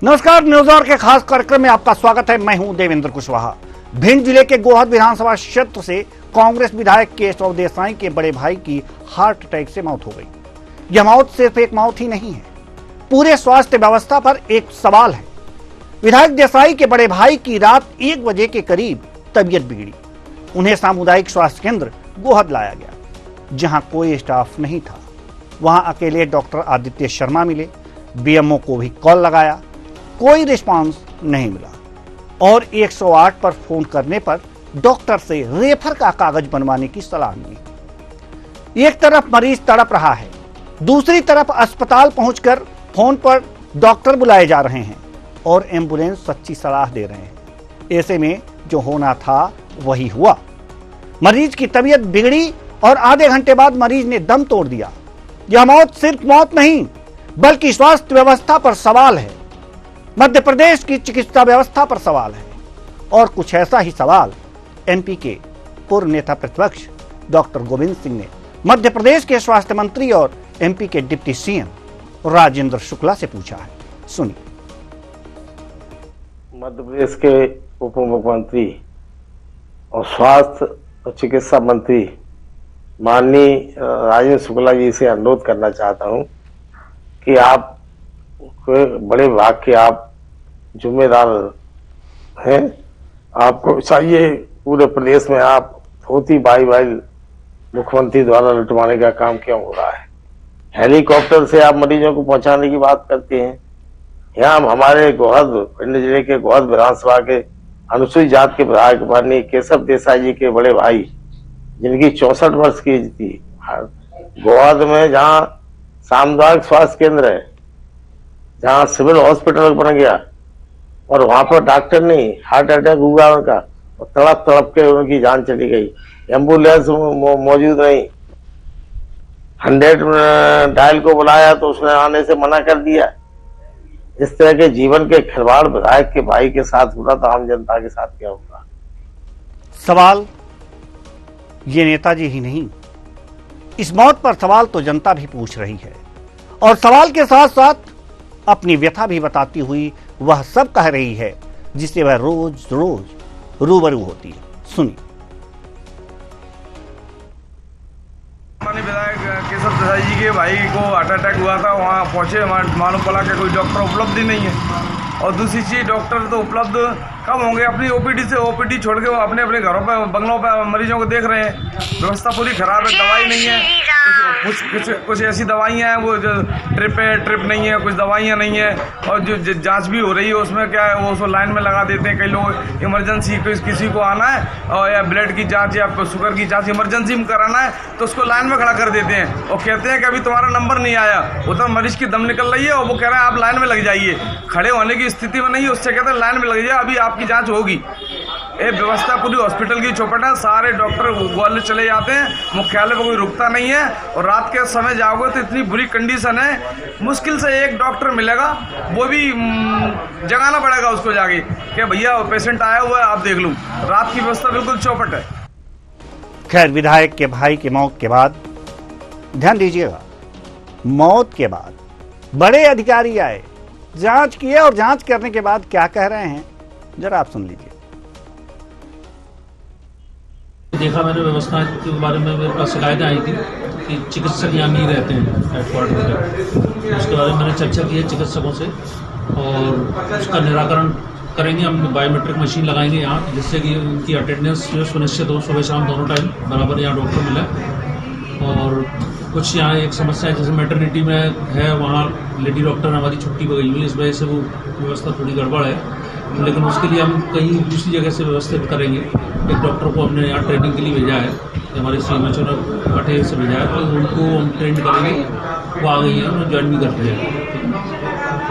नमस्कार, news our के खास कार्यक्रम में आपका स्वागत है। मैं हूं देवेंद्र कुशवाहा। भिंड जिले के गोहद विधानसभा क्षेत्र से कांग्रेस विधायक केशव देसाई के बड़े भाई की हार्ट अटैक से मौत हो गई। यह मौत सिर्फ एक मौत ही नहीं है, पूरे स्वास्थ्य व्यवस्था पर एक सवाल है। विधायक देसाई के बड़े भाई की रात 1 बजे के करीब तबीयत बिगड़ी। उन्हें सामुदायिक स्वास्थ्य केंद्र गोहद लाया गया, जहां कोई स्टाफ नहीं था। वहां अकेले डॉक्टर आदित्य शर्मा मिले। बीएमओ को भी कॉल लगाया, कोई रिस्पांस नहीं मिला और 108 पर फोन करने पर डॉक्टर से रेफर का कागज बनवाने की सलाह मिली। एक तरफ मरीज तड़प रहा है, दूसरी तरफ अस्पताल पहुंचकर फोन पर डॉक्टर बुलाए जा रहे हैं और एम्बुलेंस सच्ची सलाह दे रहे हैं। ऐसे में जो होना था वही हुआ। मरीज की तबीयत बिगड़ी और आधे घंटे बाद मरीज ने दम तोड़ दिया। यह मौत सिर्फ मौत नहीं, बल्कि स्वास्थ्य व्यवस्था पर सवाल है, मध्य प्रदेश की चिकित्सा व्यवस्था पर सवाल है। और कुछ ऐसा ही सवाल एमपी के पूर्व नेता प्रतिपक्ष डॉक्टर गोविंद सिंह ने मध्य प्रदेश के स्वास्थ्य मंत्री और एमपी के डिप्टी सीएम राजेंद्र शुक्ला से पूछा है। सुनिए। मध्य प्रदेश के उप मुख्यमंत्री और स्वास्थ्य और चिकित्सा मंत्री माननीय राजेंद्र शुक्ला जी से अनुरोध करना चाहता हूं कि आप बड़े विभाग के आप जिम्मेदार हैं। आपको चाहिए पूरे प्रदेश में आप धोती बाई मुख्यमंत्री द्वारा लुटवाने का काम क्यों हो रहा है। हेलीकॉप्टर से आप मरीजों को पहुंचाने की बात करते हैं। यहाँ हमारे गोहद भिंड जिले के गोहद विधानसभा के अनुसूचित जात के विधायक माननीय केशव देसाई जी के बड़े भाई, जिनकी 64 वर्ष की एज थी, गोहद में जहाँ सामुदायिक स्वास्थ्य केंद्र है, जहाँ सिविल हॉस्पिटल बन गया और वहां पर डॉक्टर नहीं, हार्ट अटैक हुआ उनका और तड़प तड़प के उनकी जान चली गई। एम्बुलेंस मौजूद नहीं। 100 डायल को बुलाया तो उसने आने से मना कर दिया। इस तरह के जीवन के खिलवाड़ विधायक के भाई के साथ हुआ तो आम जनता के साथ क्या होगा। सवाल ये नेताजी ही नहीं, इस मौत पर सवाल तो जनता भी पूछ रही है और सवाल के साथ साथ अपनी व्यथा भी बताती हुई वह सब कह रही है जिससे वह रोज रोज रूबरू होती है। सुनिए। माननीय विधायक केशव देसाई जी के भाई को हार्ट अटैक हुआ था, वहाँ पहुँचे, मालूम पड़ा कि कोई डॉक्टर उपलब्ध ही नहीं है। और दूसरी चीज़, डॉक्टर तो उपलब्ध कब होंगे, अपनी ओपीडी छोड़ के वो अपने अपने घरों पे बंगलों पे मरीजों को देख रहे हैं। व्यवस्था पूरी खराब है, दवाई नहीं है, कुछ ऐसी दवाइयाँ हैं वो जो ट्रिप नहीं है, कुछ दवाइयाँ नहीं है। और जो जांच भी हो रही है उसमें क्या है, वो उसको लाइन में लगा देते हैं। कई लोग इमरजेंसी किसी को आना है और या ब्लड की जांच या शुगर की जांच इमरजेंसी में कराना है तो उसको लाइन में खड़ा कर देते हैं और कहते हैं कि अभी तुम्हारा नंबर नहीं आया। उधर मरीज की दम निकल रही है और वो कह रहे हैं आप लाइन में लग जाइए। खड़े होने की स्थिति में नहीं है, उससे कहते हैं लाइन में लग जाइए, अभी आपकी जाँच होगी। ये व्यवस्था पूरी हॉस्पिटल की चौपट है। सारे डॉक्टर ग्वालियर चले जाते हैं, मुख्यालय पर कोई रुकता नहीं है। और रात के समय जाओगे तो इतनी बुरी कंडीशन है, मुश्किल से एक डॉक्टर मिलेगा, वो भी जगाना पड़ेगा उसको जाके कि भैया पेशेंट आया हुआ है आप देख लूँ। रात की व्यवस्था बिल्कुल चौपट है। खैर, विधायक के भाई की मौत के बाद, ध्यान दीजिएगा, मौत के बाद बड़े अधिकारी आए, जांच किए और जांच करने के बाद क्या कह रहे हैं जरा आप सुन लीजिए। देखा मैंने व्यवस्था के बारे में, मेरे पास शिकायतें आई थी कि चिकित्सक यहाँ नहीं रहते हैं हेडक्वार्टर पर। उसके बारे में मैंने चर्चा की है चिकित्सकों से और उसका निराकरण करेंगे। हम बायोमेट्रिक मशीन लगाएंगे यहाँ, जिससे कि उनकी अटेंडेंस जो सुनिश्चित हो, सुबह शाम दोनों टाइम बराबर यहाँ डॉक्टर मिले। और कुछ यहाँ एक समस्या है, जैसे मैटरनिटी में है, वहाँ लेडी डॉक्टर हमारी छुट्टी पर गई हुई है, इस वजह से वो व्यवस्था थोड़ी गड़बड़ है। लेकिन उसके लिए हम कहीं दूसरी जगह से व्यवस्थित करेंगे। एक डॉक्टर को हमने यहाँ ट्रेनिंग के लिए भेजा है, हमारे सीएमएचओ ने पटेल से भेजा है, तो उनको हम ट्रेन करेंगे। वो आ गई है, उन्होंने ज्वाइन भी कर दिया।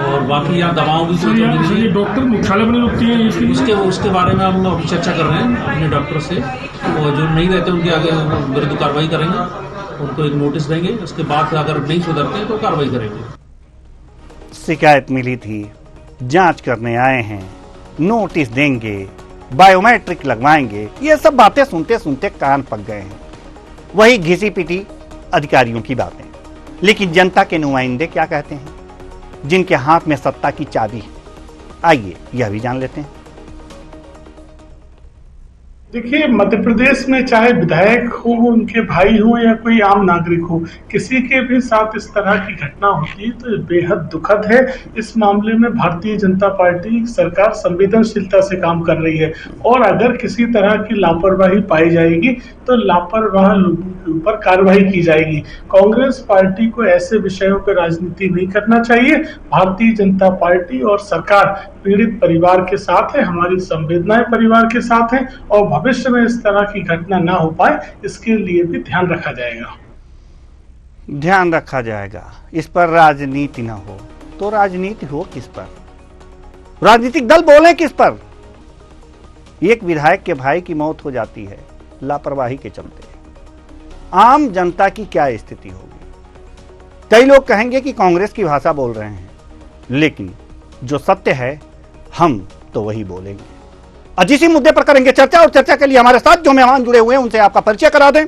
और बाकी यहाँ दवाओं की डॉक्टर मुख्यालय में रुकती है, उसके बारे में हम अभी चर्चा कर रहे हैं अपने डॉक्टर से। और जो नहीं रहते उनके आगे विरुद्ध कार्रवाई करेंगे, उनको एक नोटिस देंगे। उसके बाद अगर नहीं सुधरते तो कार्रवाई करेंगे। शिकायत मिली थी, जांच करने आए हैं, नोटिस देंगे, बायोमेट्रिक लगवाएंगे, ये सब बातें सुनते सुनते कान पक गए हैं। वही घिसी पिटी अधिकारियों की बातें। लेकिन जनता के नुमाइंदे क्या कहते हैं, जिनके हाथ में सत्ता की चाबी है? आइए यह भी जान लेते हैं। देखिए, मध्य प्रदेश में चाहे विधायक हो, उनके भाई हो या कोई आम नागरिक हो, किसी के भी साथ इस तरह की घटना होती है तो बेहद दुखद है। इस मामले में भारतीय जनता पार्टी सरकार संवेदनशीलता से काम कर रही है और अगर किसी तरह की लापरवाही पाई जाएगी तो लापरवाह लोगों के ऊपर कार्रवाई की जाएगी। कांग्रेस पार्टी को ऐसे विषयों पर राजनीति नहीं करना चाहिए। भारतीय जनता पार्टी और सरकार पीड़ित परिवार के साथ है, हमारी संवेदनाएं परिवार के साथ हैं और भविष्य में इस तरह की घटना ना हो पाए इसके लिए भी ध्यान रखा जाएगा। ध्यान रखा जाएगा, इस पर राजनीति ना हो तो राजनीति हो किस पर? राजनीतिक दल बोले किस पर? एक विधायक के भाई की मौत हो जाती है लापरवाही के चलते, आम जनता की क्या स्थिति होगी? कई लोग कहेंगे कि कांग्रेस की भाषा बोल रहे हैं, लेकिन जो सत्य है हम तो वही बोलेंगे। आज इसी मुद्दे पर करेंगे चर्चा और चर्चा के लिए हमारे साथ जो मेहमान जुड़े हुए हैं उनसे आपका परिचय करा दें।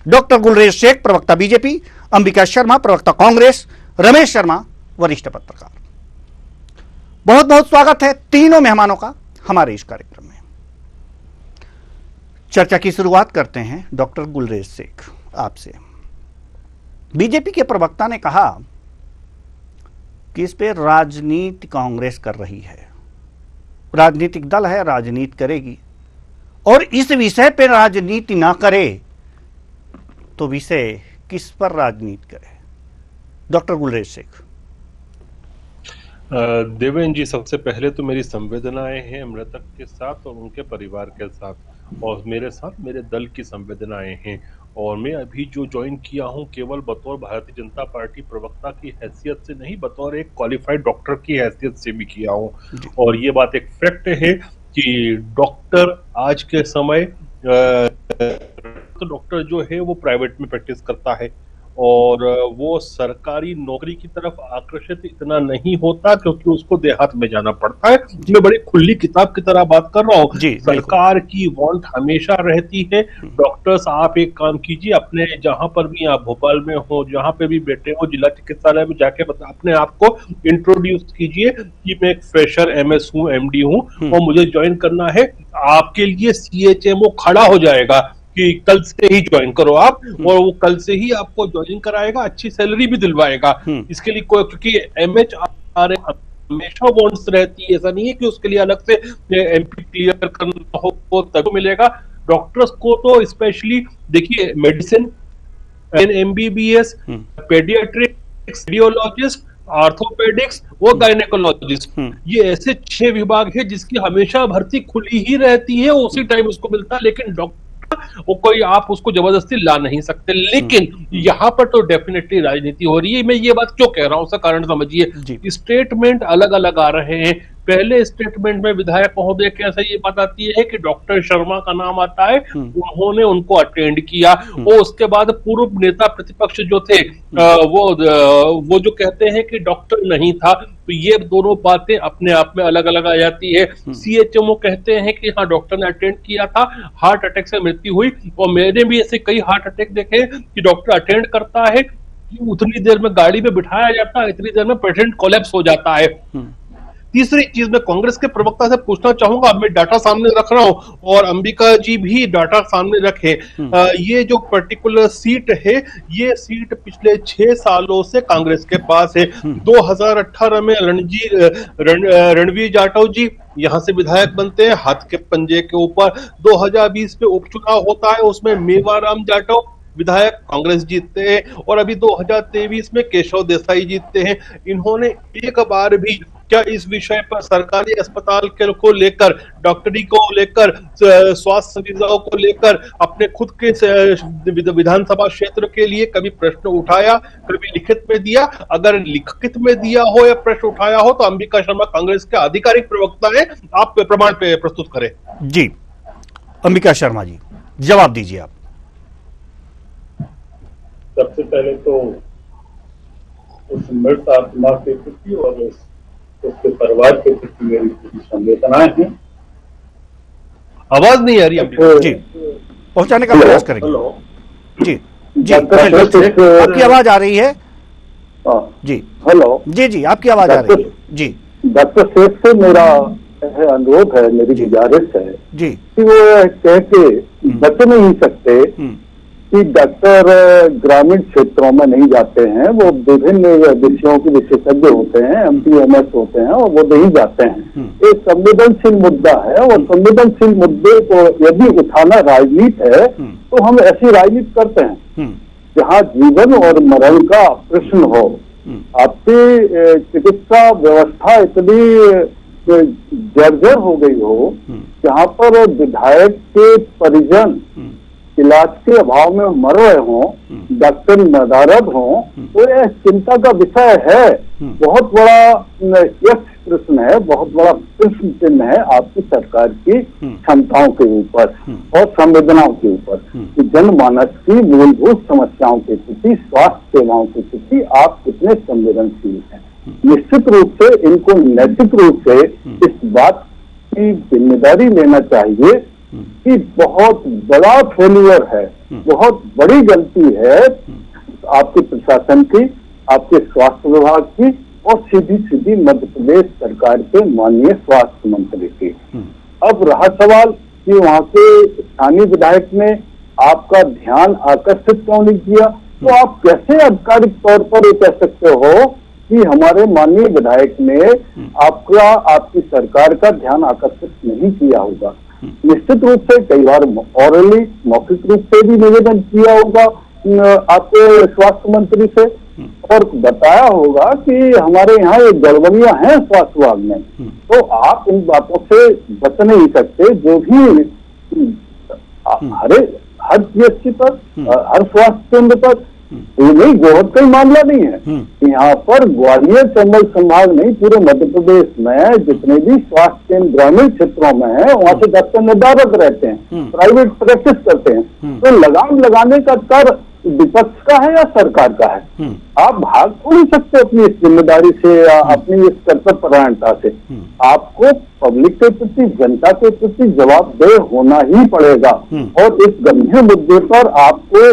डॉक्टर गुलरेज शेख, प्रवक्ता बीजेपी, अंबिका शर्मा, प्रवक्ता कांग्रेस, रमेश शर्मा, वरिष्ठ पत्रकार। बहुत बहुत स्वागत है तीनों मेहमानों का हमारे इस कार्यक्रम में। चर्चा की शुरुआत करते हैं डॉक्टर गुलरेज शेख आपसे। बीजेपी के प्रवक्ता ने कहा कि इस पे राजनीति कांग्रेस कर रही है, राजनीतिक दल है, राजनीति करेगी, और इस विषय पे राजनीति ना करे तो विषय किस पर राजनीति करे? डॉक्टर गुलरेज शेख। देवेंद्र जी, सबसे पहले तो मेरी संवेदनाएं हैं मृतक के साथ और उनके परिवार के साथ, और मेरे साथ मेरे दल की संवेदनाएं हैं। और मैं अभी जो ज्वाइन किया हूं केवल बतौर भारतीय जनता पार्टी प्रवक्ता की हैसियत से नहीं, बतौर एक क्वालिफाइड डॉक्टर की हैसियत से भी किया हूं। और ये बात एक फैक्ट है कि डॉक्टर आज के समय तो डॉक्टर जो है वो प्राइवेट में प्रैक्टिस करता है और वो सरकारी नौकरी की तरफ आकर्षित इतना नहीं होता क्योंकि उसको देहात में जाना पड़ता है। मैं बड़ी खुली किताब की तरह बात कर रहा हूँ। सरकार की वांट हमेशा रहती है, डॉक्टर्स आप एक काम कीजिए, अपने जहां पर भी आप भोपाल में हो, जहां पे भी बैठे हो, जिला चिकित्सालय में जाके अपने आप को इंट्रोड्यूस कीजिए कि मैं एक फ्रेशर MS हूँ, MD हूँ और मुझे ज्वाइन करना है। आपके लिए CHMO खड़ा हो जाएगा कि कल से ही ज्वाइन करो आप, और वो कल से ही आपको ज्वाइन कराएगा, अच्छी सैलरी भी दिलवाएगा। इसके लिए कोई, क्योंकि MHR हमेशा बॉन्ड्स रहती है, ऐसा नहीं है कि उसके लिए अलग से MP क्लियर करना हो तब मिलेगा। डॉक्टर्स को तो स्पेशली देखिए, medicine, MBBS, paediatrics, radiologist, orthopaedics, वो गायनेकोलॉजिस्ट, ये ऐसे 6 विभाग है जिसकी हमेशा भर्ती खुली ही रहती है, उसी टाइम उसको मिलता है। लेकिन डॉक्टर वो कोई आप उसको जबरदस्ती ला नहीं सकते। लेकिन यहाँ पर तो डेफिनेटली राजनीति हो रही है। मैं ये बात क्यों कह रहा हूं, उसका कारण समझिए। स्टेटमेंट अलग अलग आ रहे हैं। पहले स्टेटमेंट में विधायक महोदय कैसे ये बात आती है कि डॉक्टर शर्मा का नाम आता है, उन्होंने उनको अटेंड किया, और उसके बाद पूर्व नेता प्रतिपक्ष जो थे वो जो कहते हैं कि डॉक्टर नहीं था। तो ये दोनों बातें अपने आप में अलग अलग आ जाती है। CHMO कहते हैं कि हाँ डॉक्टर ने अटेंड किया था, हार्ट अटैक से मृत्यु हुई, और मैंने भी ऐसे कई हार्ट अटैक देखे कि डॉक्टर अटेंड करता है, उतनी देर में गाड़ी में बिठाया जाता है, इतनी देर में पेशेंट कोलैप्स हो जाता है। तीसरी चीज मैं कांग्रेस के प्रवक्ता से पूछना चाहूंगा, अब मैं डाटा सामने रख रहा हूं और अंबिका जी भी डाटा सामने रखे। ये जो पर्टिकुलर सीट है, ये सीट पिछले 6 सालों से कांग्रेस के पास है। 2018 में रणवीर जाटव जी यहां से विधायक बनते हैं, हाथ के पंजे के ऊपर। 2020 में उपचुनाव होता है, उसमें मेवाराम जाटव विधायक कांग्रेस जीतते हैं, और अभी 2023 में केशव देसाई जीतते हैं। इन्होंने एक बार भी क्या इस विषय पर सरकारी अस्पताल को लेकर, डॉक्टरी को लेकर, स्वास्थ्य सुविधाओं को लेकर, अपने खुद के विधानसभा क्षेत्र के लिए कभी प्रश्न उठाया, कभी लिखित में दिया? अगर लिखित में दिया हो या प्रश्न उठाया हो तो अंबिका शर्मा कांग्रेस के आधिकारिक प्रवक्ता है, आप प्रमाण पे प्रस्तुत करें। जी अंबिका शर्मा जी, जवाब दीजिए आप। सबसे पहले तो उस मृत आत्मा के प्रति और उसके परिवार के प्रति मेरी पूरी संवेदनाएं हैं। आवाज नहीं आ रही जी, पहुंचाने का प्रयास करेंगे। जी जी, आपकी आवाज आ रही है? जी हेलो जी जी, आपकी आवाज आ रही है। जी डॉक्टर सेठ से मेरा अनुरोध है, मेरी गुजारिश है जी कि वो कह के बच नहीं सकते कि डॉक्टर ग्रामीण क्षेत्रों में नहीं जाते हैं, वो विभिन्न विषयों के विशेषज्ञ होते हैं, MPMS होते हैं और वो नहीं जाते हैं। एक संवेदनशील मुद्दा है और संवेदनशील मुद्दे को यदि उठाना राजनीति है तो हम ऐसी राजनीति करते हैं जहाँ जीवन और मरण का प्रश्न हो। आपकी चिकित्सा व्यवस्था इतनी जर्जर हो गई हो, जहाँ पर विधायक के परिजन इलाज के अभाव में मर रहे हों, डॉक्टर नदारद हों, तो यह चिंता का विषय है। बहुत बड़ा यक्ष प्रश्न है, बहुत बड़ा प्रश्न चिन्ह है आपकी सरकार की क्षमताओं के ऊपर और संवेदनाओं के ऊपर कि जनमानस की मूलभूत समस्याओं के प्रति, स्वास्थ्य सेवाओं के प्रति आप कितने संवेदनशील हैं। निश्चित रूप से इनको नैतिक रूप से इस बात की जिम्मेदारी लेना चाहिए कि बहुत बड़ा फेलियर है, बहुत बड़ी गलती है आपके प्रशासन की, आपके स्वास्थ्य विभाग की और सीधी सीधी मध्य प्रदेश सरकार के माननीय स्वास्थ्य मंत्री की। अब रहा सवाल कि वहाँ के स्थानीय विधायक ने आपका ध्यान आकर्षित क्यों नहीं किया, तो आप कैसे आधिकारिक तौर पर ये कह सकते हो कि हमारे माननीय विधायक ने आपकी सरकार का ध्यान आकर्षित नहीं किया होगा। निश्चित रूप से कई बार ऑरली मौखिक रूप से भी निवेदन किया होगा आपके स्वास्थ्य मंत्री से और बताया होगा कि हमारे यहाँ ये गड़बड़ियां हैं स्वास्थ्य विभाग में, तो आप इन बातों से बच नहीं सकते। जो भी हर PSC पर, हर स्वास्थ्य केंद्र पर, ये नहीं गोहद का ही मामला नहीं है, यहाँ पर ग्वालियर चंबल संभाग नहीं पूरे मध्य प्रदेश में जितने भी स्वास्थ्य केंद्र ग्रामीण क्षेत्रों में है वहाँ से डॉक्टर निर्धारक रहते हैं, प्राइवेट प्रैक्टिस करते हैं। तो लगाम लगाने का कर विपक्ष का है या सरकार का है? आप भाग थोड़ी नहीं सकते अपनी इस जिम्मेदारी से या अपनी इस कर्तव्यपरायणता से। आपको पब्लिक के प्रति, जनता के प्रति जवाबदेह होना ही पड़ेगा और इस गंभीर मुद्दे पर आपको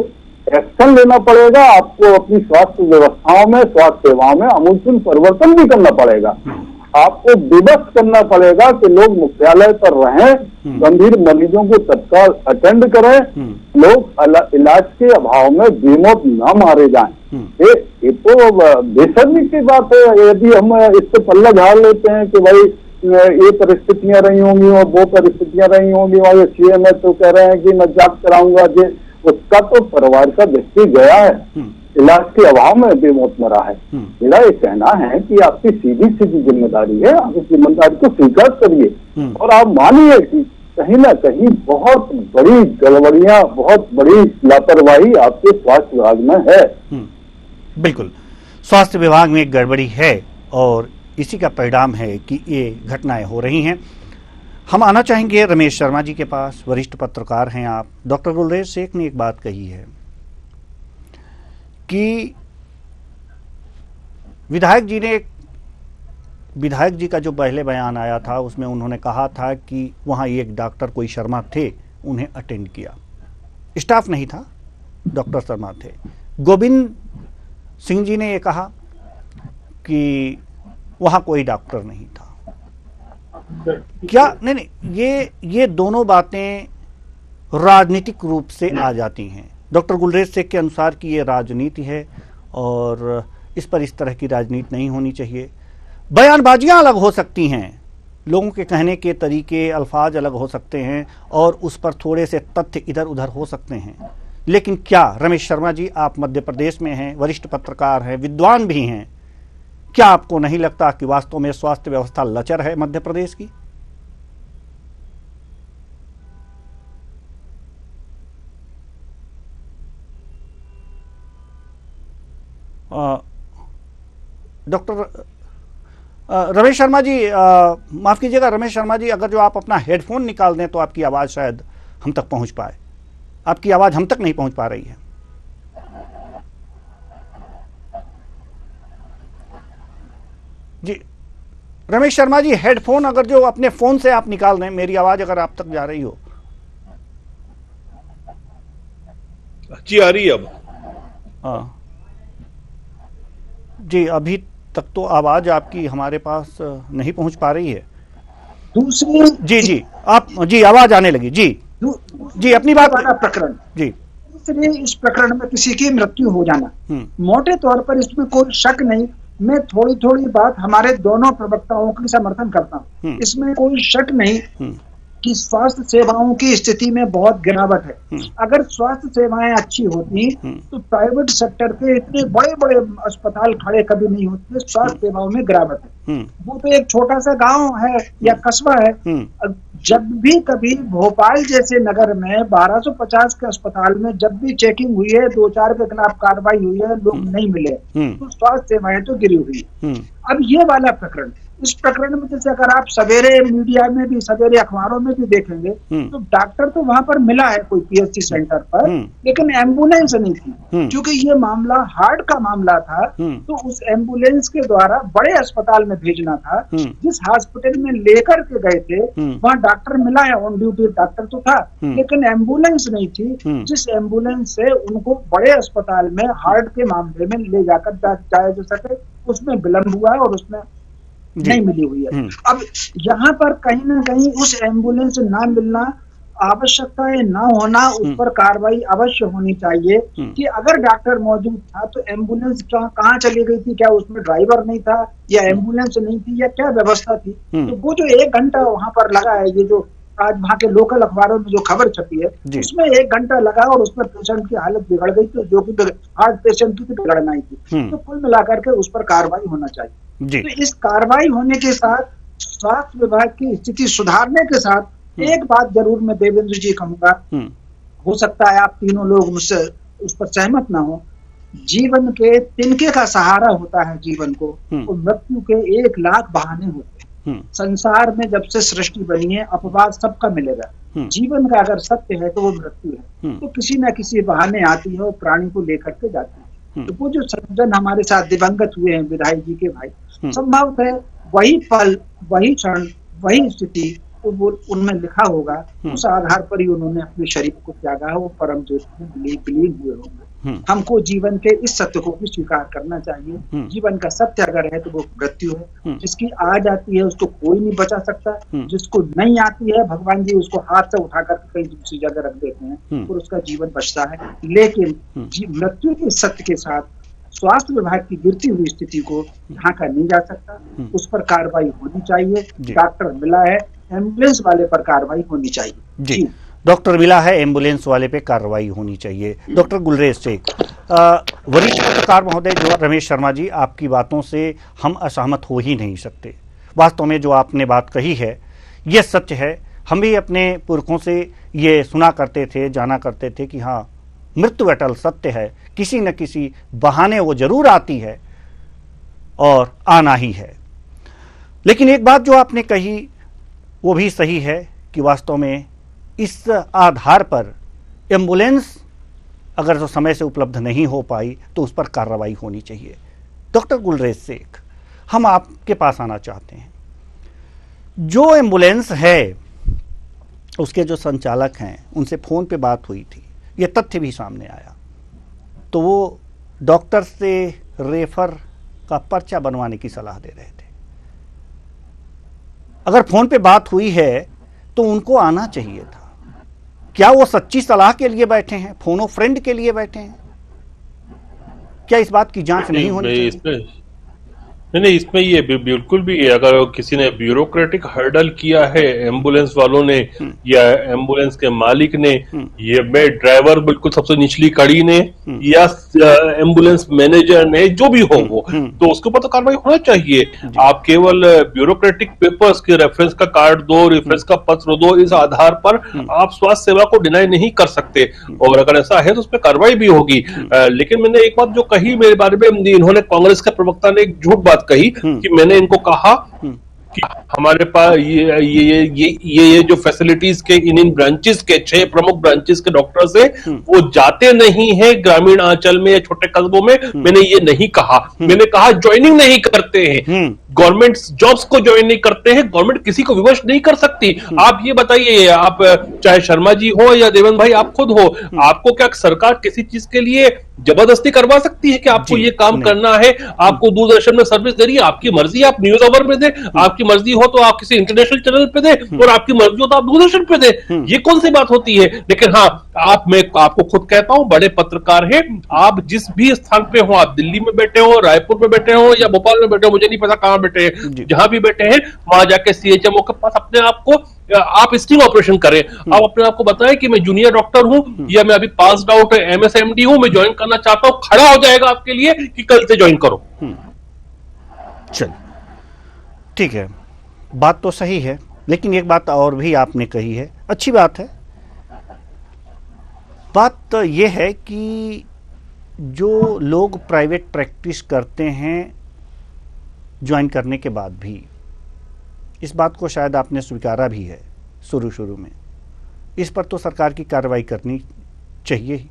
एक्शन लेना पड़ेगा। आपको अपनी स्वास्थ्य व्यवस्थाओं में, स्वास्थ्य सेवाओं में आमूलचूल परिवर्तन भी करना पड़ेगा। आपको विवश करना पड़ेगा कि लोग मुख्यालय पर रहें, गंभीर मरीजों को तत्काल अटेंड करें, लोग इलाज के अभाव में बेमौत न मारे जाएं। ये तो बेशर्मी की बात है। यदि हम इससे पल्ला झाड़ लेते हैं कि भाई ये परिस्थितियां रही होंगी और वो परिस्थितियां रही होंगी, और ये CM है तो कह रहे हैं कि मैं जांच कराऊंगा, उसका तो परिवार का व्यक्ति गया है, इलाज के अभाव में बेमौत मरा है। मेरा ये कहना है कि आपकी सीधी सीधी जिम्मेदारी है, आप इस जिम्मेदारी को स्वीकार करिए और आप मानिए कि कहीं ना कहीं बहुत बड़ी गड़बड़ियां, बहुत बड़ी लापरवाही आपके स्वास्थ्य विभाग में है। बिल्कुल, स्वास्थ्य विभाग में एक गड़बड़ी है और इसी का परिणाम है कि ये घटनाएं हो रही हैं। हम आना चाहेंगे रमेश शर्मा जी के पास, वरिष्ठ पत्रकार हैं आप। डॉक्टर गुलरेज शेख ने एक बात कही है कि विधायक जी का जो पहले बयान आया था उसमें उन्होंने कहा था कि वहां एक डॉक्टर कोई शर्मा थे, उन्हें अटेंड किया, स्टाफ नहीं था, डॉक्टर शर्मा थे। गोविंद सिंह जी ने ये कहा कि वहां कोई डॉक्टर नहीं था। क्या नहीं, ये दोनों बातें राजनीतिक रूप से आ जाती हैं। डॉक्टर गुलरेज शेख के अनुसार कि ये राजनीति है और इस पर इस तरह की राजनीति नहीं होनी चाहिए। बयानबाजियां अलग हो सकती हैं, लोगों के कहने के तरीके, अल्फाज अलग हो सकते हैं और उस पर थोड़े से तथ्य इधर उधर हो सकते हैं, लेकिन क्या रमेश शर्मा जी, आप मध्य प्रदेश में हैं, वरिष्ठ पत्रकार हैं, विद्वान भी हैं, क्या आपको नहीं लगता कि वास्तव में स्वास्थ्य व्यवस्था लचर है मध्य प्रदेश की? डॉक्टर रमेश शर्मा जी, माफ कीजिएगा रमेश शर्मा जी, अगर जो आप अपना हेडफोन निकाल दें तो आपकी आवाज शायद हम तक पहुंच पाए। आपकी आवाज हम तक नहीं पहुंच पा रही है। जी रमेश शर्मा जी, हेडफोन अगर जो अपने फोन से आप निकाल दें, मेरी आवाज अगर आप तक जा रही हो। जी आ रही है अब? जी अभी तक तो आवाज आपकी हमारे पास नहीं पहुंच पा रही है। दूसरी जी आप जी आवाज आने लगी जी अपनी बात वाला प्रकरण जी। दूसरे इस प्रकरण में किसी की मृत्यु हो जाना, मोटे तौर पर इसमें कोई शक नहीं। मैं थोड़ी थोड़ी बात हमारे दोनों प्रवक्ताओं की समर्थन करता हूँ। इसमें कोई शक नहीं कि स्वास्थ्य सेवाओं की स्थिति में बहुत गिरावट है। अगर स्वास्थ्य सेवाएं अच्छी होती तो प्राइवेट सेक्टर के इतने बड़े बड़े अस्पताल खड़े कभी नहीं होते। स्वास्थ्य सेवाओं में गिरावट है। वो तो एक छोटा सा गांव है या कस्बा है। जब भी कभी भोपाल जैसे नगर में 1250 के अस्पताल में जब भी चेकिंग हुई है, 2-4 के खिलाफ कार्रवाई हुई है, लोग नहीं मिले, तो स्वास्थ्य सेवाएं तो गिरी हुई है। अब ये वाला प्रकरण, इस प्रकरण में जैसे अगर आप सवेरे मीडिया में भी, सवेरे अखबारों में भी देखेंगे तो डॉक्टर तो वहां पर मिला है कोई पीएचसी सेंटर पर, लेकिन एम्बुलेंस नहीं थी। क्योंकि ये मामला हार्ट का मामला था, तो उस एम्बुलेंस के द्वारा बड़े अस्पताल में भेजना था। जिस हॉस्पिटल में लेकर के गए थे वहां डॉक्टर मिला है, ऑन ड्यूटी डॉक्टर तो था, लेकिन एम्बुलेंस नहीं थी। जिस एम्बुलेंस से उनको बड़े अस्पताल में हार्ट के मामले में ले जाकर जाया जा सके, उसमें विलंब हुआ है और उसमें नहीं मिली हुई है। अब यहाँ पर कहीं ना कहीं उस एम्बुलेंस ना मिलना, आवश्यकता ना होना, उस पर कार्रवाई अवश्य होनी चाहिए कि अगर डॉक्टर मौजूद था तो एम्बुलेंस कहाँ चली गई थी, क्या उसमें ड्राइवर नहीं था या एम्बुलेंस नहीं थी या क्या व्यवस्था थी। तो वो जो 1 घंटा वहां पर लगा है, ये जो आज वहाँ के लोकल अखबारों में जो खबर छपी है उसमें 1 घंटा लगा और उसमें पेशेंट की हालत बिगड़ गई, तो जो कि हार्ट पेशेंट की बिगड़ना ही थी। तो कुल मिलाकर के उस पर कार्रवाई होना चाहिए। तो इस कार्रवाई होने के साथ स्वास्थ्य विभाग की स्थिति सुधारने के साथ एक बात जरूर मैं देवेंद्र जी कहूंगा, हो सकता है आप तीनों लोग मुझसे उस पर सहमत ना हो, जीवन के तिनके का सहारा होता है जीवन को, तो मृत्यु के 1 लाख बहाने होते हैं। संसार में जब से सृष्टि बनी है अपवाद सबका मिलेगा। जीवन का अगर सत्य है तो वो मृत्यु है, तो किसी न किसी बहाने आती है और प्राणी को लेकर के जाती है। तो वो जो सज्जन हमारे साथ दिवंगत हुए हैं विधायक जी के भाई, संभव है वही पल, वही क्षण, वही स्थिति तो वो उनमें लिखा होगा, उस आधार पर ही उन्होंने अपने शरीर को त्यागा, वो परम ज्योति में विलीन हुए होंगे। हमको जीवन के इस सत्य को भी स्वीकार करना चाहिए। जीवन का सत्य अगर है तो वो मृत्यु है। जिसकी आ जाती है उसको कोई नहीं बचा सकता, जिसको नहीं आती है भगवान जी उसको हाथ से उठाकर कहीं दूसरी जगह रख देते हैं और उसका जीवन बचता है। लेकिन मृत्यु के सत्य के साथ स्वास्थ्य विभाग की गिरती हुई स्थिति को ढांका नहीं जा सकता, उस पर कार्रवाई होनी चाहिए। डॉक्टर मिला है, एम्बुलेंस वाले पर कार्रवाई होनी चाहिए। जी डॉक्टर मिला है, एम्बुलेंस वाले पे कार्रवाई होनी चाहिए। डॉक्टर गुलरेज शेख, वरिष्ठ पत्रकार महोदय जो रमेश शर्मा जी, आपकी बातों से हम असहमत हो ही नहीं सकते। वास्तव में जो आपने बात कही है ये सत्य है। हम भी अपने पुरखों से ये सुना करते थे, जाना करते थे कि हाँ मृत्यु अटल सत्य है, किसी न किसी बहाने वो जरूर आती है और आना ही है। लेकिन एक बात जो आपने कही वो भी सही है कि वास्तव में इस आधार पर एम्बुलेंस अगर तो समय से उपलब्ध नहीं हो पाई तो उस पर कार्रवाई होनी चाहिए। डॉक्टर गुलरेज शेख, हम आपके पास आना चाहते हैं। जो एम्बुलेंस है उसके जो संचालक हैं उनसे फोन पे बात हुई थी, ये तथ्य भी सामने आया, तो वो डॉक्टर से रेफर का पर्चा बनवाने की सलाह दे रहे थे। अगर फोन पे बात हुई है तो उनको आना चाहिए था। क्या वो सच्ची सलाह के लिए बैठे हैं, फोनो फ्रेंड के लिए बैठे हैं? क्या इस बात की जांच नहीं होनी चाहिए? नहीं, इसमें ये बिल्कुल भी, अगर किसी ने ब्यूरोक्रेटिक हर्डल किया है एम्बुलेंस वालों ने या एम्बुलेंस के मालिक ने, ये मैं ड्राइवर बिल्कुल सबसे निचली कड़ी ने या एम्बुलेंस मैनेजर ने, जो भी हो वो, तो उसके ऊपर तो कार्रवाई होना चाहिए। आप केवल ब्यूरोक्रेटिक पेपर्स के रेफरेंस का कार्ड दो, रेफरेंस का पत्र दो, इस आधार पर आप स्वास्थ्य सेवा को डिनाई नहीं कर सकते, और अगर ऐसा है तो उस पर कार्रवाई भी होगी। लेकिन मैंने एक बात जो कही मेरे बारे में, इन्होंने कांग्रेस के प्रवक्ता ने एक झूठ बात कही कि मैंने इनको कहा कि हमारे पास ये जो फैसिलिटीज के इन ब्रांचेस के 6 प्रमुख ब्रांचेस के डॉक्टर्स हैं वो जाते नहीं है ग्रामीण अंचल में या छोटे कस्बों में। मैंने ये नहीं कहा, मैंने कहा ज्वाइनिंग नहीं करते हैं। गवर्नमेंट जॉब्स को ज्वाइन नहीं करते हैं, गवर्नमेंट किसी को विवश नहीं कर सकती। आप ये बताइए, आप चाहे शर्मा जी हो या देवेंद्र भाई आप खुद हो, आपको क्या सरकार किसी चीज के लिए जबरदस्ती करवा सकती है कि आपको ये काम करना है? आपको दूरदर्शन में सर्विस दे रही है, आपकी मर्जी, आप न्यूज अवर में दे, आपकी मर्जी हो तो आप किसी इंटरनेशनल चैनल पे दे, और आपकी मर्जी हो तो आप दूरदर्शन पे दे। ये कौन सी बात होती है? लेकिन हाँ, मैं आपको खुद कहता हूं, बड़े पत्रकार हैं, आप जिस भी स्थान पे हो, आप दिल्ली में बैठे हो, रायपुर में बैठे हो या भोपाल में बैठे हो, मुझे नहीं पता कहां बैठे हैं, जहां भी बैठे हैं वहां जाके सीएचएमओ के पास अपने आप को आप स्टिंग ऑपरेशन करें। आप अपने आप को बताएं कि मैं जूनियर डॉक्टर हूं या मैं अभी पास्ड आउट एमएसएमडी हूं, मैं ज्वाइन करना चाहता हूं, खड़ा हो जाएगा आपके लिए कि कल से ज्वाइन करो। चल ठीक है, बात तो सही है, लेकिन एक बात और भी आपने कही है, अच्छी बात है। बात तो यह है कि जो लोग प्राइवेट प्रैक्टिस करते हैं ज्वाइन करने के बाद भी, इस बात को शायद आपने स्वीकारा भी है शुरू में, इस पर तो सरकार की कार्रवाई करनी चाहिए ही।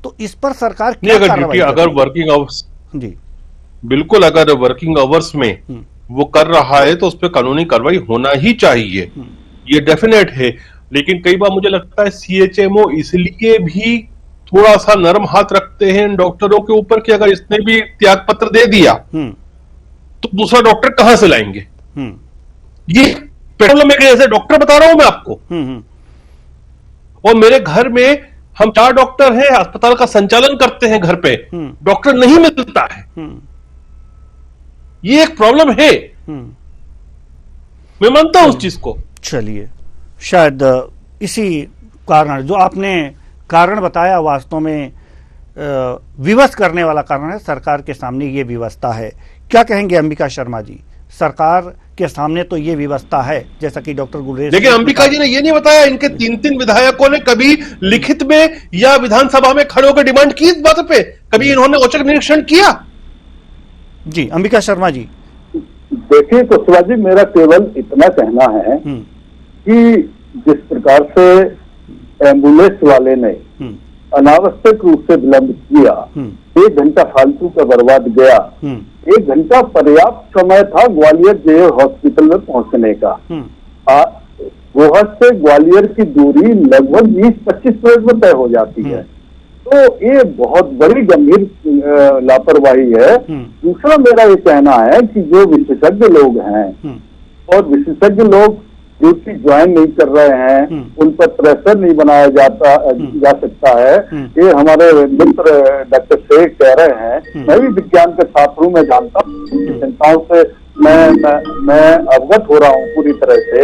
तो इस पर सरकार क्या कार्रवाई? अगर वर्किंग आवर्स, जी बिल्कुल, अगर वर्किंग आवर्स में वो कर रहा है तो उस पर कानूनी कार्रवाई होना ही चाहिए, ये डेफिनेट है। लेकिन कई बार मुझे लगता है सीएचएमओ इसलिए भी थोड़ा सा नरम हाथ रखते हैं डॉक्टरों के ऊपर कि अगर इसने भी त्याग पत्र दे दिया तो दूसरा डॉक्टर कहां से लाएंगे? ये प्रॉब्लम है। ऐसे डॉक्टर बता रहा हूं मैं आपको, और मेरे घर में हम 4 डॉक्टर हैं, अस्पताल का संचालन करते हैं, घर पे डॉक्टर नहीं मिलता है। ये एक प्रॉब्लम है, मैं मानता हूं उस चीज को। चलिए, शायद इसी कारण जो आपने कारण बताया वास्तव में विवश करने वाला कारण है। सरकार के सामने ये व्यवस्था है। क्या कहेंगे अंबिका शर्मा जी? सरकार के सामने तो ये व्यवस्था है, जैसा कि डॉक्टर गुलेरिया। लेकिन अंबिका जी ने ये नहीं बताया, इनके 3 विधायकों ने कभी लिखित में या विधानसभा में खड़े होकर डिमांड की इस बात पे? कभी इन्होंने औचक निरीक्षण किया? जी अंबिका शर्मा जी। देखिए कुशवाहा जी, मेरा केवल इतना कहना है कि जिस प्रकार से एम्बुलेंस वाले ने अनावश्यक रूप से विलंब किया, 1 घंटा फालतू का बर्बाद गया। 1 घंटा पर्याप्त समय था ग्वालियर जेल हॉस्पिटल में पहुंचने का। गोहद से ग्वालियर की दूरी लगभग 20-25 मिनट में तय हो जाती है। तो ये बहुत बड़ी गंभीर लापरवाही है। दूसरा मेरा ये कहना है कि जो विशेषज्ञ लोग हैं और विशेषज्ञ लोग ड्यूटी ज्वाइन नहीं कर रहे हैं, उन पर प्रेशर नहीं बनाया जा सकता है। ये हमारे मित्र डॉक्टर शेख कह रहे हैं। मैं भी विज्ञान के छात्र हूँ, मैं जानता हूँ चिंताओं से, मैं अवगत हो रहा हूँ पूरी तरह से।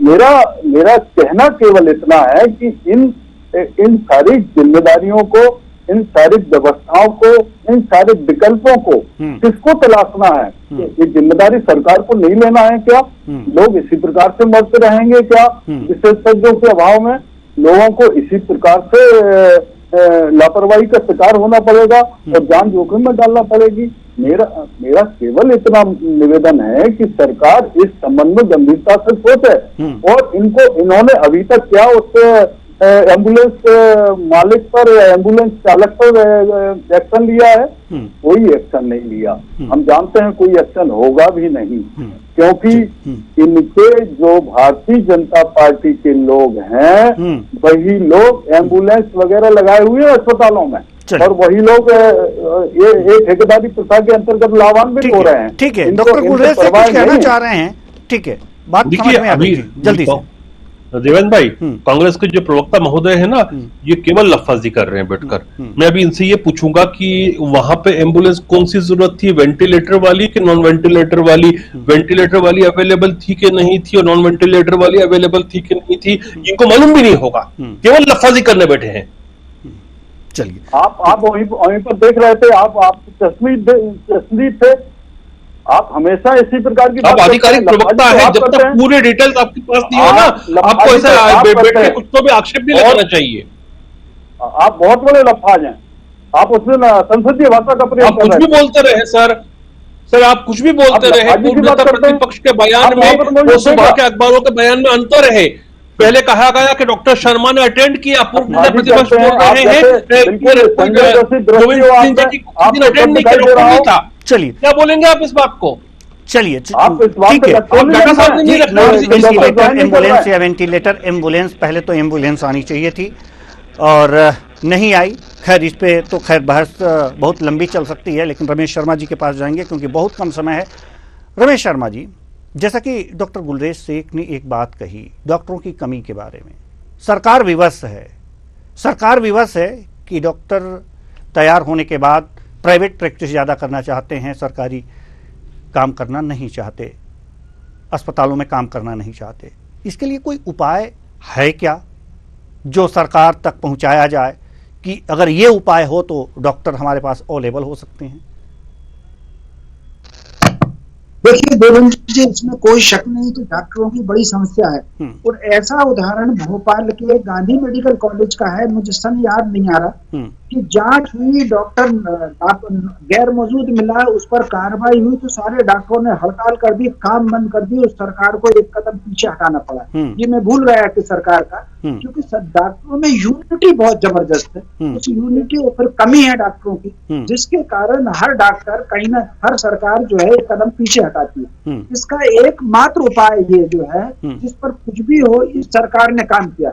मेरा कहना केवल इतना है कि इन सारी जिम्मेदारियों को, इन सारी व्यवस्थाओं को, इन सारे विकल्पों को किसको तलाशना है? ये जिम्मेदारी सरकार को नहीं लेना है क्या? लोग इसी प्रकार से मरते रहेंगे क्या? विशेषज्ञों के अभाव में लोगों को इसी प्रकार से लापरवाही का शिकार होना पड़ेगा और जान जोखिम में डालना पड़ेगी। मेरा केवल इतना निवेदन है कि सरकार इस संबंध में गंभीरता से सोचे। और इन्होंने अभी तक क्या उस एम्बुलेंस मालिक पर या एम्बुलेंस चालक पर एक्शन लिया है? कोई एक्शन नहीं लिया। हम जानते हैं कोई एक्शन होगा भी नहीं, क्योंकि इनके जो भारतीय जनता पार्टी के लोग हैं वही लोग एम्बुलेंस वगैरह लगाए हुए हैं अस्पतालों में, और वही लोग ये ठेकेदारी प्रथा के अंतर्गत लाभान्वित हो रहे हैं। ठीक है, डॉक्टर गुलेरिया से कुछ कहना चाह रहे हैं? ठीक है, बात समझ में आ गई जल्दी से। देवेंद्र भाई, कांग्रेस के जो प्रवक्ता महोदय है ना, ये केवल लफ्फाजी कर रहे हैं बैठकर। मैं अभी इनसे ये पूछूंगा कि वहां पे एम्बुलेंस कौन सी जरूरत थी, वेंटिलेटर वाली कि नॉन वेंटिलेटर वाली? वेंटिलेटर वाली अवेलेबल थी कि नहीं थी, और नॉन वेंटिलेटर वाली अवेलेबल थी कि नहीं थी, इनको मालूम भी नहीं होगा, केवल लफ्फाजी करने बैठे हैं। चलिए, आप वहीं पर देख रहे थे, आप तस्वीर थे, आप हमेशा इसी प्रकार की आप आधिकारिक प्रवक्ता है, जब तक पूरे डिटेल्स आपके पास नहीं हो ना, आपको ऐसा बैठ के कुछ तो भी आक्षेप नहीं लगाना चाहिए। आप बहुत बड़े लफ्फाज हैं, आप उसमें संसदीय भाषा का प्रयोग कुछ भी बोलते रहे सर, आप कुछ भी बोलते रहे। पूर्व नेता प्रतिपक्ष के बयान में और सुबह के अखबारों के बयान में अंतर है। पहले कहा गया कि डॉक्टर शर्मा ने अटेंड किया, पूर्व नेता प्रतिपक्ष बोल रहे हैं गोविंद सिंह जी अटेंड नहीं किया था। चलिए, क्या बोलेंगे आप इस बात को? चलिए आप इस बात ठीक पे है। लगते नहीं डॉक्टर साहब हैं जी, कि वेंटिलेटर एम्बुलेंस या वेंटिलेटर एम्बुलेंस, पहले तो एम्बुलेंस आनी चाहिए थी और नहीं आई। खैर इस पे तो खैर बहस बहुत लंबी चल सकती है, लेकिन रमेश शर्मा जी के पास जाएंगे क्योंकि बहुत कम समय है। रमेश शर्मा जी, जैसा कि डॉक्टर गुलरेज शेख ने एक बात कही डॉक्टरों की कमी के बारे में, सरकार विवश है। सरकार विवश है कि डॉक्टर तैयार होने के बाद प्राइवेट प्रैक्टिस ज़्यादा करना चाहते हैं, सरकारी काम करना नहीं चाहते, अस्पतालों में काम करना नहीं चाहते। इसके लिए कोई उपाय है क्या जो सरकार तक पहुंचाया जाए कि अगर ये उपाय हो तो डॉक्टर हमारे पास अवेलेबल हो सकते हैं? देखिए देवेंद्र जी, इसमें कोई शक नहीं कि डॉक्टरों की बड़ी समस्या है और ऐसा उदाहरण भोपाल के गांधी मेडिकल कॉलेज का है, मुझे सन याद नहीं आ रहा, कि जांच हुई, डॉक्टर गैर मौजूद मिला, उस पर कार्रवाई हुई तो सारे डॉक्टरों ने हड़ताल कर दी, काम बंद कर दी और सरकार को एक कदम पीछे हटाना पड़ा। ये मैं भूल गया कि सरकार का, क्योंकि डॉक्टरों में यूनिटी बहुत जबरदस्त है, उस यूनिटी पर कमी है डॉक्टरों की, जिसके कारण हर डॉक्टर कहीं ना, हर सरकार जो है एक कदम पीछे हटाती है। इसका एकमात्र उपाय ये जो है, जिस पर कुछ भी हो इस सरकार ने काम किया,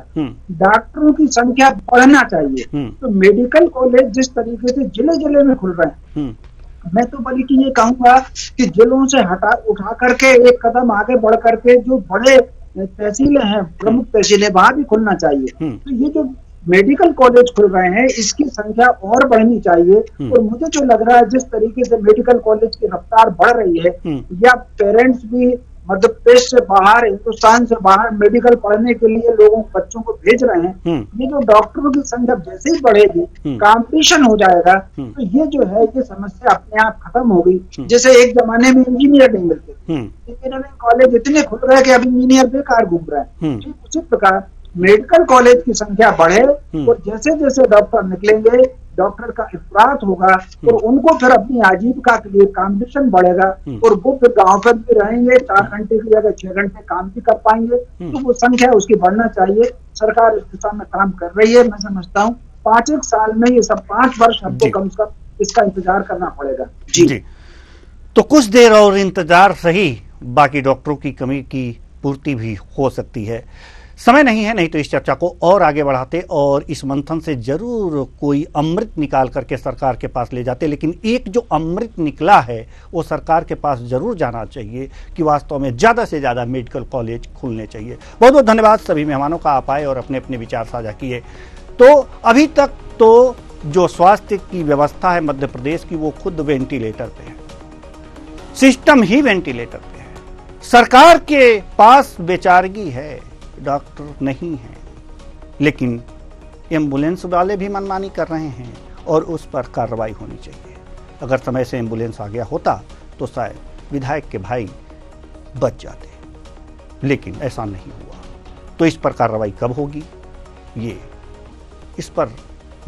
डॉक्टरों की संख्या बढ़ना चाहिए। तो मेडिकल कॉलेज जिस तरीके से जिले जिले में खुल रहे हैं, मैं तो बल्कि ये कहूंगा कि जिलों से उठा करके एक कदम आगे बढ़ करके जो बड़े तहसीलें हैं, प्रमुख तहसीलें, वहां भी खुलना चाहिए। तो ये जो मेडिकल कॉलेज खुल रहे हैं इसकी संख्या और बढ़नी चाहिए। और मुझे जो लग रहा है जिस तरीके से मेडिकल कॉलेज की रफ्तार बढ़ रही है, या पेरेंट्स भी मध्य प्रदेश से बाहर, हिंदुस्तान से बाहर मेडिकल पढ़ने के लिए लोगों बच्चों को भेज रहे हैं, ये जो डॉक्टरों की संख्या जैसे ही बढ़ेगी, कंपटीशन हो जाएगा, तो ये जो है ये समस्या अपने आप खत्म होगी। जैसे एक जमाने में इंजीनियर नहीं मिलते, इंजीनियरिंग कॉलेज इतने खुल रहे कि अब इंजीनियर बेकार घूम रहे हैं, ठीक उसी प्रकार मेडिकल कॉलेज की संख्या बढ़े और जैसे जैसे डॉक्टर निकलेंगे, डॉक्टर का इफरात होगा और उनको फिर अपनी आजीविका के लिए कंपटीशन बढ़ेगा और वो फिर गांव पर भी रहेंगे, 4 घंटे की जगह 6 घंटे काम भी कर पाएंगे। तो वो संख्या उसकी बढ़ना चाहिए। सरकार इस दिशा में काम कर रही है। मैं समझता हूँ 5 साल में ये सब 5 वर्ष हमको कम से कम इसका इंतजार करना पड़ेगा। जी तो कुछ देर और इंतजार सही, बाकी डॉक्टरों की कमी की पूर्ति भी हो सकती है। समय नहीं है, नहीं तो इस चर्चा को और आगे बढ़ाते और इस मंथन से जरूर कोई अमृत निकाल करके सरकार के पास ले जाते। लेकिन एक जो अमृत निकला है वो सरकार के पास जरूर जाना चाहिए कि वास्तव में ज़्यादा से ज़्यादा मेडिकल कॉलेज खुलने चाहिए। बहुत बहुत धन्यवाद सभी मेहमानों का, आप आए और अपने अपने विचार साझा किए। तो अभी तक तो जो स्वास्थ्य की व्यवस्था है मध्य प्रदेश की, वो खुद वेंटिलेटर पे है, सिस्टम ही वेंटिलेटर पे है। सरकार के पास बेचारगी है, डॉक्टर नहीं है, लेकिन एम्बुलेंस वाले भी मनमानी कर रहे हैं और उस पर कार्रवाई होनी चाहिए। अगर समय से एम्बुलेंस आ गया होता तो शायद विधायक के भाई बच जाते, लेकिन ऐसा नहीं हुआ। तो इस पर कार्रवाई कब होगी, ये इस पर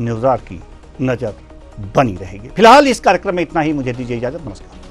न्यूज़ार की नज़र बनी रहेगी। फिलहाल इस कार्यक्रम में इतना ही, मुझे दीजिए इजाजत, नमस्कार।